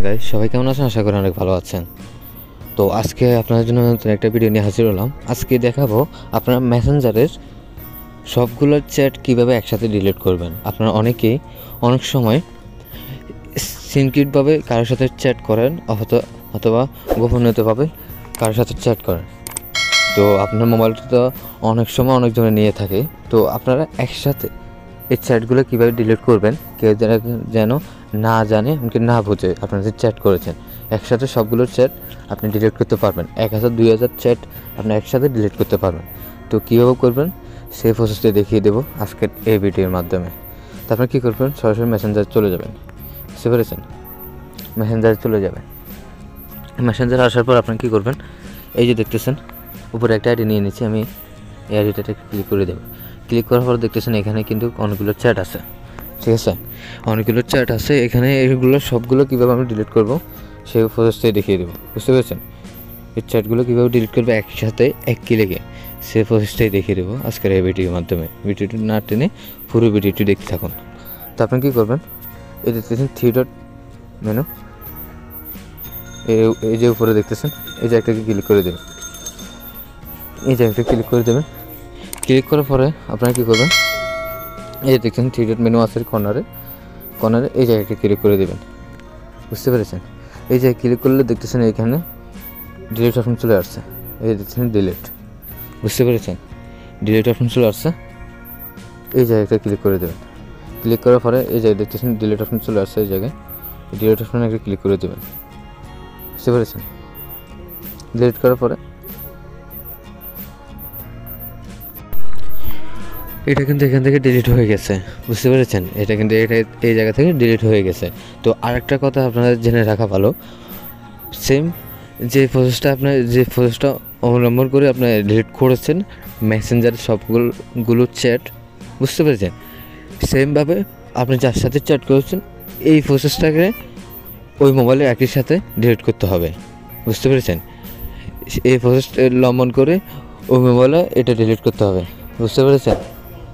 Guys, সবাই কেমন আছেন? আশা করি অনেক ভালো আছেন। তো আজকে আপনাদের জন্য নতুন একটা ভিডিও নিয়ে হাজির হলাম। আজকে দেখাবো আপনারা মেসেঞ্জারের সবগুলো চ্যাট কিভাবে একসাথে ডিলিট করবেন। আপনারা অনেকেই অনেক সময় সিক্রেটভাবে কারোর সাথে চ্যাট করেন অথবা গোপনীয়ভাবে কারোর সাথে চ্যাট করেন। তো আপনার মোবাইলটা তো অনেক সময় অনেকজনে নিয়ে থাকে। তো আপনারা একসাথে এই চ্যাটগুলো কীভাবে ডিলিট করবেন, কেউ যেন না জানে, এমনকি না বুঝে আপনারা যে চ্যাট করেছেন, একসাথে সবগুলো চ্যাট আপনি ডিলিট করতে পারবেন। 1000 2000 চ্যাট আপনি একসাথে ডিলিট করতে পারবেন। তো কীভাবে করবেন সেই প্রসেসটি দেখিয়ে দেবো আজকের এই ভিডিওর মাধ্যমে। তো আপনি কী করবেন, সরাসরি মেসেঞ্জারে চলে যাবেন। বুঝতে পেরেছেন? মেসেঞ্জারে চলে যাবেন। মেসেঞ্জারে আসার পর আপনি কী করবেন, এই যে দেখতেছেন উপরে একটা আইডি নিয়ে নিচ্ছি আমি, এই আইডিটাতে ক্লিক করে দেবো। ক্লিক করার পর দেখতেছেন এখানে কিন্তু অনেকগুলো চ্যাট আছে, ঠিক আছে? অনেকগুলো চ্যাট আছে এখানে। এগুলো সবগুলো কীভাবে আমি ডিলিট করবো সেই প্রসেসটাই দেখিয়ে দেবো। বুঝতে পেরেছেন? এই চ্যাটগুলো কীভাবে ডিলিট করবো একসাথে এক ক্লিকে, সেই প্রসেসটাই দেখিয়ে দেবো আজকের এই ভিডিওর মাধ্যমে। ভিডিওটি না টেনে পুরো ভিডিওটি দেখতে থাকুন। তো আপনি কী করবেন, এই দেখতেছেন 3 ডট মেনু, এই যে উপরে দেখতেছেন এই জায়গাটাকে ক্লিক করে দেবেন। এই জায়গাটা ক্লিক করে দেবেন। ক্লিক করার পরে আপনারা কী করবেন, এই যে দেখছেন 3 ডট মেনু আছে কর্নারে এই জায়গাটা ক্লিক করে দেবেন। বুঝতে পেরেছেন? এই জায়গায় ক্লিক করলে দেখতেছেন এখানে ডিলিট অপশন চলে আসছে। এই দেখছেন ডিলিট। বুঝতে পেরেছেন? ডিলিট অপশন চলে আসছে, এই জায়গাটা ক্লিক করে দেবেন। ক্লিক করার পরে এই জায়গায় দেখতেছেন ডিলিট অপশন চলে আসছে, এই জায়গায় ডিলিট অপশনে একটা ক্লিক করে দেবেন। বুঝতে পেরেছেন? ডিলিট করার পরে এটা কিন্তু এখান থেকে ডিলিট হয়ে গেছে। বুঝতে পেরেছেন? এটা কিন্তু এই জায়গা থেকে ডিলিট হয়ে গেছে। তো আরেকটা কথা আপনারা জেনে রাখা ভালো, সেম যে প্রসেসটা অবলম্বন করে আপনি ডিলিট করেছেন মেসেঞ্জারের সবগুলো চ্যাট, বুঝতে পেরেছেন? সেমভাবে আপনি যার সাথে চ্যাট করেছেন এই প্রসেসটাকে ওই মোবাইলে একই সাথে ডিলিট করতে হবে। বুঝতে পেরেছেন? এই প্রসেসটা লম্বন করে ওই মোবাইলে এটা ডিলিট করতে হবে। বুঝতে পেরেছেন?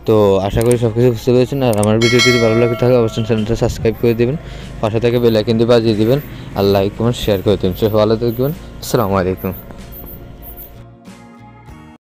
তো আশা করি সব কিছু বুঝতে পেরেছেন। আর আমার ভিডিওটি যদি ভালো লাগে থাকে অবশ্যই চ্যানেলটা সাবস্ক্রাইব করে দেবেন, পাশে থেকে বেল আইকনটি বাজিয়ে দেবেন, আর লাইক কমেন্ট শেয়ার করে দেবেন। সবাই ভালো থাকবেন। আসসালামু আলাইকুম।